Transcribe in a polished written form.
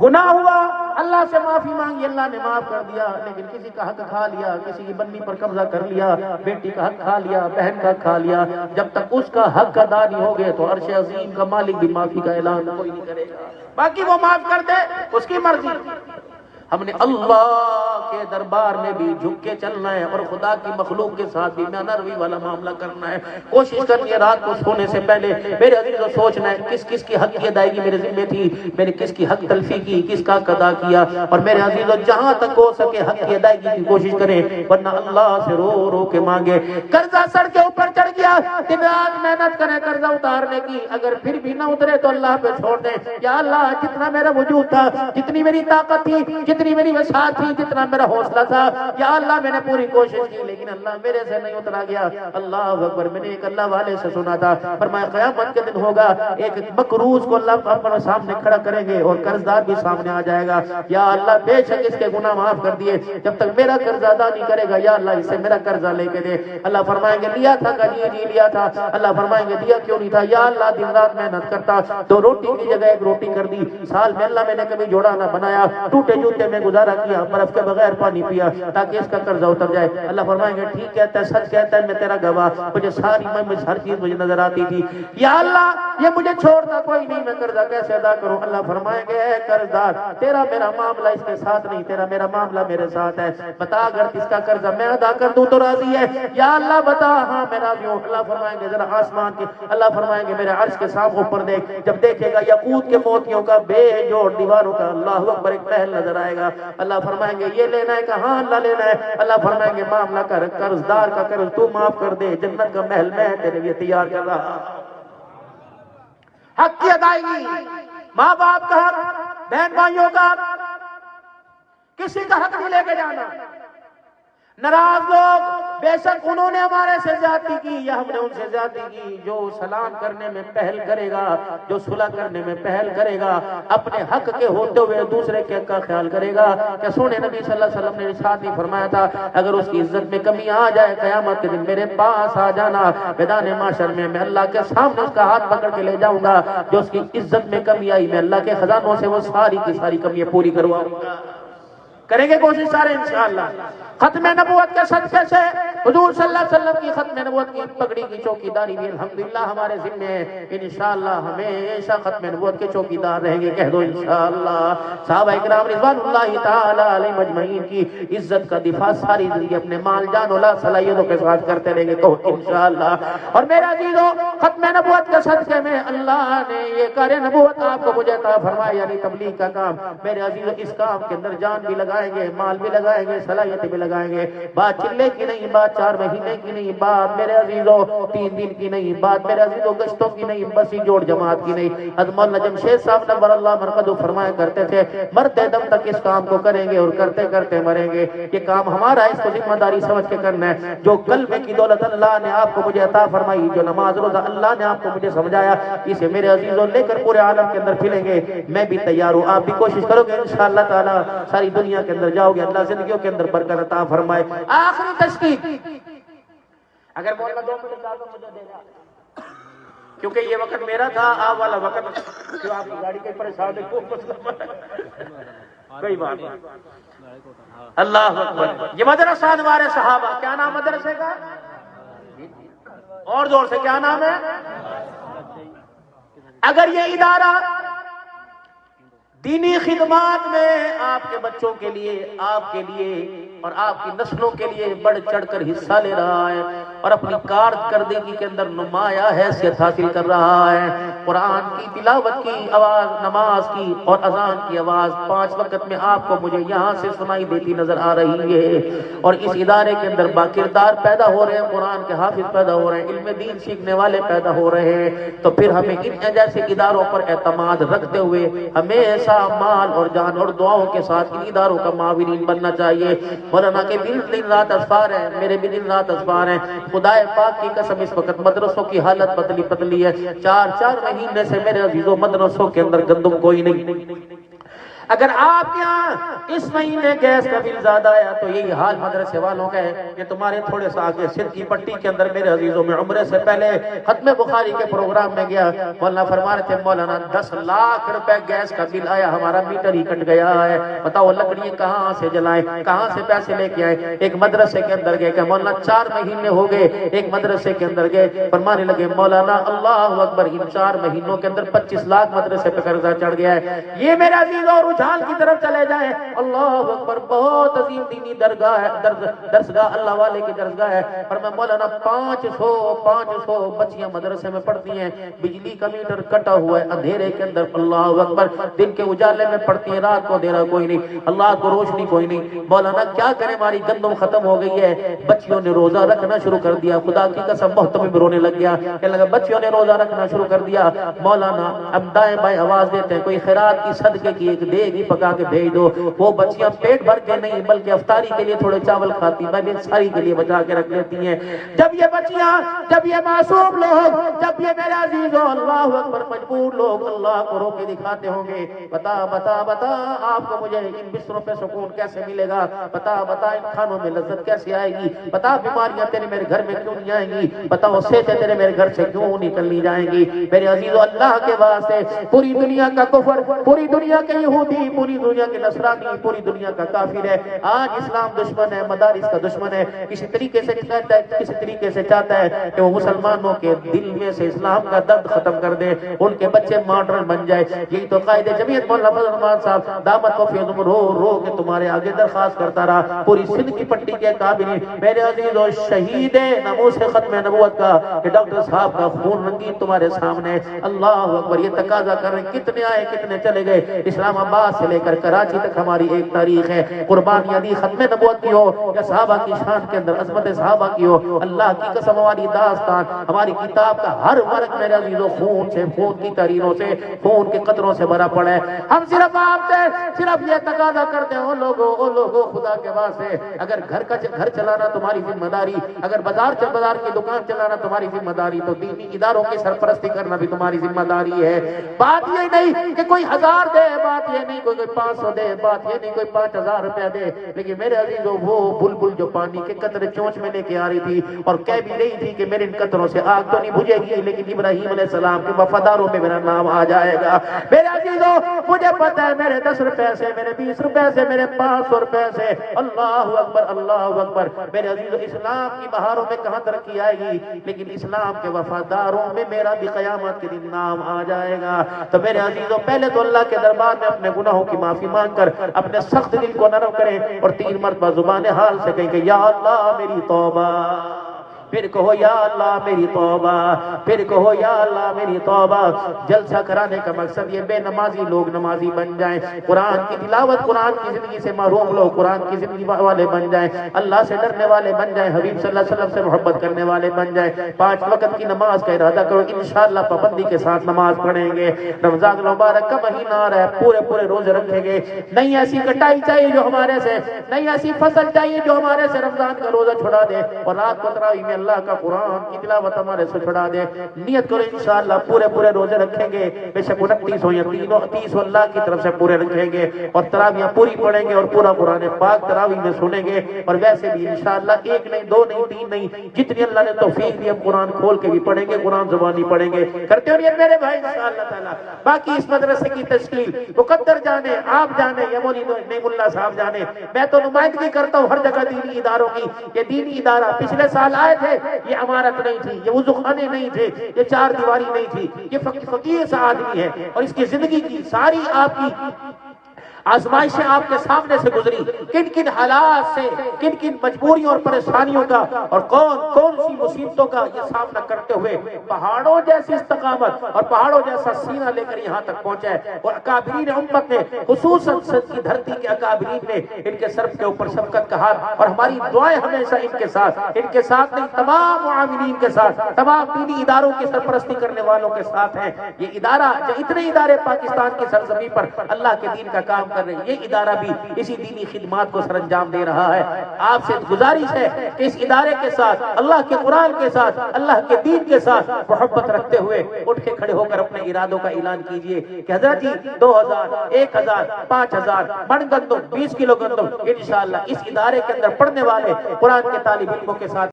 گناہ ہوا، اللہ سے معافی مانگی، اللہ نے معاف کر دیا، لیکن کسی کا حق کھا لیا، کسی کی بنی پر قبضہ کر لیا، بیٹی کا حق کھا لیا، بہن کا کھا لیا، جب تک اس کا حق ادا نہیں ہو گئے تو عرش عظیم کا مالک بھی معافی کا اعلان کوئی نہیں کرے گا، باقی وہ معاف کر دے اس کی مرضی۔ ہم نے اللہ کے دربار میں بھی جھک کے چلنا ہے اور خدا کی مخلوق کے ساتھ بھی نرمی والا معاملہ کرنا ہے۔ کوشش کرنی ہے رات کو سونے سے پہلے میرے عزیزو سوچنا ہے کس کس کی حق کی ادائیگی میرے ذمہ تھی، میں نے کس کی حق تلفی کی، کس کا ادا کیا، اور میرے عزیزو جہاں تک ہو سکے حق کی ادائیگی کی کوشش کریں، ورنہ اللہ سے رو رو کے مانگے۔ قرضہ سر کے اوپر چڑھ گیا، دن رات محنت کریں قرضہ اتارنے کی، اگر پھر بھی نہ اترے تو اللہ پہ چھوڑ دیں۔ یا اللہ جتنا میرا وجود تھا، جتنی میری طاقت تھی، جتنی میری وسعت تھی، جتنا میرا حوصلہ تھا، یا اللہ میں نے پوری کوشش کی لیکن اللہ میرے سے نہیں اترا گیا۔ اللہ اکبر۔ میں نے ایک اللہ والے سے سنا تھا، فرمایا قیامت کے دن ہوگا ایک مقروض کو اللہ اپنے سامنے کھڑا کریں گے اور قرضدار بھی سامنے آ جائے گا، یا اللہ بے شک اس کے گناہ معاف کر دیے، جب تک میرا قرض ادا نہیں کرے گا یا اللہ اس سے میرا قرضہ لے کے دے۔ اللہ فرمائیں گے لیا تھا کہ جی لیا تھا، اللہ فرمائیں گے دیا کیوں نہیں تھا، یا اللہ دن رات محنت کرتا، دو روٹی کی جگہ ایک روٹی کر دی، سال میں اللہ میں نے کبھی جوڑا نہ بنایا، ٹوٹے جوتے میں گزارا کیا، برف کے بغیر پانی پیا تاکہ اس کا قرضہ اتر جائے۔ اللہ فرمائیں گے ٹھیک کہتا ہے، سچ کہتا ہے، میں تیرا گواہ، مجھے ساری ہر چیز مجھے نظر آتی تھی، یا اللہ یہ مجھے چھوڑتا کوئی نہیں، میں قرضہ کیسے ادا کروں۔ اللہ فرمائیں گے اے قرضدار تیرا میرا معاملہ اس کے ساتھ نہیں، تیرا میرا معاملہ میرے ساتھ ہے، بتا اگر اس کا قرضہ میں ادا کر دوں تو راضی ہے، یا اللہ بتا ہاں میں راضی ہوں۔ اللہ فرمائیں گے ذرا آسمان کی، اللہ فرمائیں گے میرے عرش کے سامنے اوپر دیکھ، جب دیکھے گا یاقوت کے موتیوں کا بے جوڑ دیواروں کا اللہ اکبر ایک محل نظر آئے گا۔ اللہ فرمائیں گے یہ لینا ہے کہ ہاں اللہ لینا ہے، اللہ فرمائیں گے معاملہ کر، قرضدار کا قرض تو معاف کر دے، جنت کا محل میں تیرے لیے تیار کر رہا۔ حق کی ادائیگی، ماں باپ کا حق، بہن بھائیوں کا حق، کسی کا حق نہیں لے کے جانا۔ ناراض لوگ بے شک انہوں نے ہمارے سے زیادتی کی یا ہم نے ان سے زیادتی کی، جو سلام کرنے میں پہل کرے گا، جو صلح کرنے میں پہل کرے گا، اپنے حق کے ہوتے ہوئے دوسرے کے حق کا خیال کرے گا۔ کہ سونے نبی صلی اللہ علیہ وسلم نے ارشاد نہیں فرمایا تھا اگر اس کی عزت میں کمی آ جائے قیامت کے دن میرے پاس آ جانا، میدان محشر میں میں اللہ کے سامنے اس کا ہاتھ پکڑ کے لے جاؤں گا، جو اس کی عزت میں کمی آئی میں اللہ کے خزانوں سے وہ ساری کی ساری کمیاں پوری کرواؤں گا۔ کریں گے کوشش سارے انشاءاللہ۔ ختم نبوت کے صدقے سے حضور صلی اللہ علیہ وسلم کی ختم نبوت کی پگڑی کی چوکیداری بھی الحمدللہ ہمارے ذمہ ہے، انشاءاللہ ہمیشہ ختم نبوت کے چوکیدار رہیں گے، کہہ دو انشاءاللہ۔ صحابہ اکرام رضوان اللہ تعالی علیہ مجمعین کی عزت کا دفاع ساری زندگی اپنے مال جان اولاد صلاحیتوں کے ساتھ کرتے رہیں گے، کہو انشاءاللہ۔ اور میرے عزیزو ختم نبوت کے صدقے میں اللہ نے یہ کار نبوت آپ کو مجھے عطا فرمایا، یعنی تبلیغ کا کام۔ میرے عزیزو اس کام کے اندر جان بھی لگائیں گے، مال بھی لگائیں گے، صلاحیت بھی لگائیں گے۔ بات چلے کی نہیں، بات 4 مہینے کی نہیں، بات میرے عزیزو 3 دن کی نہیں، بات میرے عزیزو گشتوں کی نہیں، بسی جوڑ جماعت کی نہیں۔ حضرت مولانا جمشید صاحب نور اللہ مرقدہ فرمایا کرتے تھے مرتے دم تک اس کام کو کریں گے اور کرتے کرتے مریں گے۔ یہ کام ہمارا ہے، اس کو ذمہ داری سمجھ کے کرنا ہے۔ جو قلب کی دولت اللہ نے آپ کو مجھے عطا فرمائی، جو نماز روزہ اللہ نے آپ کو مجھے سمجھایا، اسے میرے عزیزو لے کر پورے عالم کے اندر پھیلیں گے۔ میں بھی تیار ہوں، آپ بھی کوشش کرو گے انشاءاللہ تعالی ساری دنیا کے اندر جاؤ گے، اللہ زندگیوں کے اندر برکت عطا فرمائے۔ آخری تشکیق اگر مولانا 2 منٹ اجازت مجھے دے گا، کیونکہ یہ وقت میرا تھا، آپ والا وقت جو آپ کی گاڑی کے پریشان ہے کوئی بات نہیں۔ اللہ اکبر۔ یہ مدرسہ ہمارے صحابہ، کیا نام مدرسے کا؟ اور زور سے کیا نام ہے؟ اگر یہ ادارہ دینی خدمات میں آپ کے بچوں کے لیے، آپ کے لیے اور آپ کی نسلوں کے لیے بڑھ چڑھ کر حصہ لے رہا ہے اور اپنی کارکردگی کے اندر نمایاں حیثیت حاصل کر رہا ہے، قرآن کی تلاوت کی آواز، نماز کی اور اذان کی آواز 5 وقت میں آپ کو مجھے یہاں سے سنائی دیتی نظر آ رہی ہے، اور اس ادارے کے اندر باکردار پیدا ہو رہے ہیں، قرآن کے حافظ پیدا ہو رہے ہیں، علم دین سیکھنے والے پیدا ہو رہے ہیں، تو پھر ہمیں ان جیسے اداروں پر اعتماد رکھتے ہوئے ہمیشہ مال اور جان اور دعاؤں کے ساتھ ان اداروں کا معاونین بننا چاہیے۔ مولانا کے بھی دن رات اذکار ہیں، میرے بھی دن رات اذکار ہیں، خدائے پاک کی قسم اس وقت مدرسوں کی حالت پتلی پتلی ہے، 4 مہینے سے میرے عزیزوں مدرسوں کے اندر گندم کوئی نہیں۔ اگر آپ کے یہاں اس مہینے گیس کا بل زیادہ آیا تو یہی حال مدرسے والوں کا ہے کہ تمہارے تھوڑے سا آگے سندھ کی پٹی کے اندر میرے عزیزوں میں عمرے سے پہلے ختم بخاری کے پروگرام میں گیا، مولانا فرما رہے تھے مولانا 10 لاکھ روپے گیس کا بل آیا، ہمارا میٹر ہی کٹ گیا ہے، بتاؤ لکڑی کہاں سے جلائیں، کہاں سے پیسے لے کے آئے۔ ایک مدرسے کے اندر گئے کہ مولانا 4 مہینے ہو گئے، ایک مدرسے کے اندر گئے، فرمانے لگے مولانا اللہ اکبر، ان 4 مہینوں کے اندر 25 لاکھ مدرسے پہ قرضہ چڑھ گیا ہے۔ یہ میرے عزیز اور رجحان کی طرف چلے جائیں، اللہ اکبر، بہت عظیم دینی درگاہ ہے، درسگاہ اللہ والے کی درسگاہ ہے۔ پر میں مولانا 500 بچیاں مدرسے میں پڑھتی ہیں، بجلی کا میٹر کٹا ہوا ہے، اندھیرے کے اندر، اللہ اکبر، دن کے اجالے میں پڑھتی ہیں، رات کو اندھیرا کوئی نہیں، اللہ کو روشنی کوئی نہیں۔ مولانا کیا کریں، ہماری گندم ختم ہو گئی ہے، بچیوں نے روزہ رکھنا شروع کر دیا، خدا کی قسم محتمم رونے لگ گیا، کہ لگا بچیوں نے روزہ رکھنا شروع کر دیا۔ مولانا اب دائیں بائیں آواز دیتے ہیں، کوئی خیرات کی صدقے کی ایک دیگ ہی پکا کے بھیج دو۔ وہ بچیاں پیٹ بھر کے نہیں بلکہ افطاری کے لیے تھوڑے چاول کھاتی، میں بھی ساری کے لیے بچا کے رکھ لیتی ہیں۔ جب یہ بچیاں، جب یہ معصوم لوگ، جب یہ میرے عزیزوں اللہ اکبر مجبور لوگ اللہ کو رو کے دکھاتے ہوں گے، بتا بتا بتا آپ کو مجھے ان بستروں پہ سکون کیسے ملے گا، بتا بتا ان کھانوں میں لذت کیسے آئے گی، بتا بیماریاں تیرے میرے گھر میں کیوں نہیں آئیں گی، بتا وہ سیٹیں تیرے میرے گھر سے کیوں نکلنی جائیں گی۔ میرے عزیزوں اللہ کے واسطے پوری دنیا کا کفر، پوری دنیا کے یہودی، پوری دنیا کے نصرانی، پوری دنیا کا کافر ہے، آج اسلام دشمن ہے، مدارس کا دشمن ہے، کسی طریقے سے چاہتا ہے، کسی طریقے سے چاہتا ہے کہ وہ مسلمانوں کے دل میں سے اسلام کا درد ختم کر دے، ان کے بچے ماڈرن بن جائے۔ یہی تو قائد جمعیت مولانا فضل الرحمان صاحب دامت و فیض رو رو کے تمہارے آگے درخواست کرتا رہا، پوری سندھ کی پٹی کے قابلین، میرے عزیزوں شہید ناموس ختم نبوت کا کہ ڈاکٹر صاحب کا خون رنگین تمہارے سامنے، اللہ اکبر، یہ تقاضا کر رہے ہیں، کتنے آئے کتنے چلے گئے، اسلام آباد سے لے کر کراچی تک ہماری ایک تاریخ ہے، قربانیاں دی ختم نبوت کی ہو یا صحابہ کی شان کے اندر عظمت صحابہ کی ہو، اللہ کی قسم ہماری داستان، ہماری کتاب کا ہر ورق میرے عزیزوں خون سے، خون کی تحریروں سے، خون کے قطروں سے بھرا پڑا ہے۔ ہم صرف آپ سے صرف یہ تقاضا کرتے ہیں، او لوگو خدا کے واسطے، اگر گھر چلانا تمہاری ذمہ داری، اگر بازار کی دکان چلانا تمہاری ذمہ داری، تو دینی اداروں کی سرپرستی کرنا بھی تمہاری ذمہ داری ہے۔ بات یہ نہیں کہ کوئی 1000 دے، بات یہ نہیں کوئی 500 دے، بات یہ نہیں کوئی 5000 روپیہ دے، لیکن میرے عزیزوں وہ بلبل جو پانی کے قطرے چونچ میں لے کے آ رہی تھی اور کہہ بھی رہی تھی کہ میرے ان قطروں سے آگ تو نہیں بجھے گی، لیکن ابراہیم علیہ السلام کے وفاداروں میں میرا نام آ جائے گا۔ میرے عزیزوں مجھے پتہ ہے میرے 10 روپے سے، میرے 20 روپے سے، میرے 500 روپے سے، اللہ اکبر اللہ اکبر، میرے عزیزوں اسلام کی بہاروں میں کہاں ترقی آئے گی، لیکن اسلام کے وفاداروں میں میرا بھی قیامت کے دن نام آ جائے گا۔ تو میرے عزیزوں پہلے تو اللہ کے دربار میں اپنے گناہوں کی معافی مانگ کر اپنے سخت دل کو نرم کریں اور 3 مرتبہ زبان حال سے کہیں کہ یا اللہ میری توبہ، پھر کہو یا اللہ میری توبہ، پھر کہو یا اللہ میری توبہ۔ جلسہ کرانے کا مقصد یہ بے نمازی لوگ نمازی بن جائیں، قرآن کی تلاوت، قرآن کی زندگی سے محروم لوگ قرآن کی زندگی والے بن جائیں، اللہ سے ڈرنے والے بن جائیں، حبیب صلی اللہ علیہ وسلم سے محبت کرنے والے بن جائیں، 5 وقت کی نماز کا ارادہ کرو، انشاءاللہ پابندی کے ساتھ نماز پڑھیں گے۔ رمضان المبارک کا مہینہ آ رہا ہے، پورے روزے رکھیں گے، نہیں ایسی کٹائی چاہیے جو ہمارے سے، نہیں ایسی فصل چاہیے جو ہمارے سے رمضان کا روزہ چھڑا دے، اور رات کو تراویح میں اللہ کا قرآن کی تلاوت ہمارے سے چھڑا دے۔ نیت کرو انشاءاللہ پورے روزے رکھیں گے، بے شک 29 ہو یا 30 اللہ کی طرف سے پورے رکھیں گے، اور تراویح پوری پڑھیں گے، اور پورا قرآن پاک تراویح میں سنیں گے، اور ویسے بھی انشاءاللہ 1 نہیں 2 نہیں 3 نہیں، جتنی اللہ نے توفیق دی ہم قرآن کھول کے بھی پڑھیں گے، قرآن زبانی پڑھیں گے، کرتے ہو نیت میرے بھائی انشاءاللہ تعالی۔ باقی اس مدرسے کی تشکیل مقدر جانے، آپ جانے، یا مولوی نعیم اللہ صاحب جانے، میں تو نمائندگی کرتا ہوں ہر جگہ دینی اداروں کی۔ یہ دینی ادارہ پچھلے سال آئے تھے، یہ عمارت نہیں تھی، یہ وضو خانے نہیں تھے، یہ 4 دیواری نہیں تھی، یہ فقیر سا آدمی ہے، اور اس کی زندگی کی ساری آپ کی آزمائشیں آپ کے سامنے سے گزری، کن کن حالات سے، کن کن مجبوریوں اور پریشانیوں کا اور کون سی مصیبتوں کا یہ سامنا کرتے ہوئے پہاڑوں جیسی استقامت اور پہاڑوں جیسا سینہ لے کر یہاں تک پہنچا ہے۔ اور اکابرین امت نے، خصوصاً سندھ کی دھرتی کے اکابرین نے ان کے سر کے اوپر شفقت کا ہاتھ، اور ہماری دعائیں ہمیشہ ان کے ساتھ نہیں، تمام معاونین کے ساتھ، تمام دینی اداروں کی سرپرستی کرنے والوں کے ساتھ ہیں۔ یہ ادارہ، جو اتنے ادارے پاکستان کی سرزمین پر اللہ کے دین کا کام کر رہے ہیں، یہ ادارہ بھی اسی دینی خدمات کو سر انجام دے رہا ہے۔ آپ سے گزارش ہے کہ اس ادارے کے ساتھ، اللہ کے قرآن کے ساتھ، اللہ کے دین کے ساتھ محبت رکھتے ہوئے اٹھ کے کھڑے ہو کر اپنے ارادوں کا اعلان کیجئے کہ حضرت جی 2000 1000 5000 من گندم 20 کلو گندم انشاءاللہ اس ادارے کے اندر پڑھنے والے قرآن کے طالب علموں کے ساتھ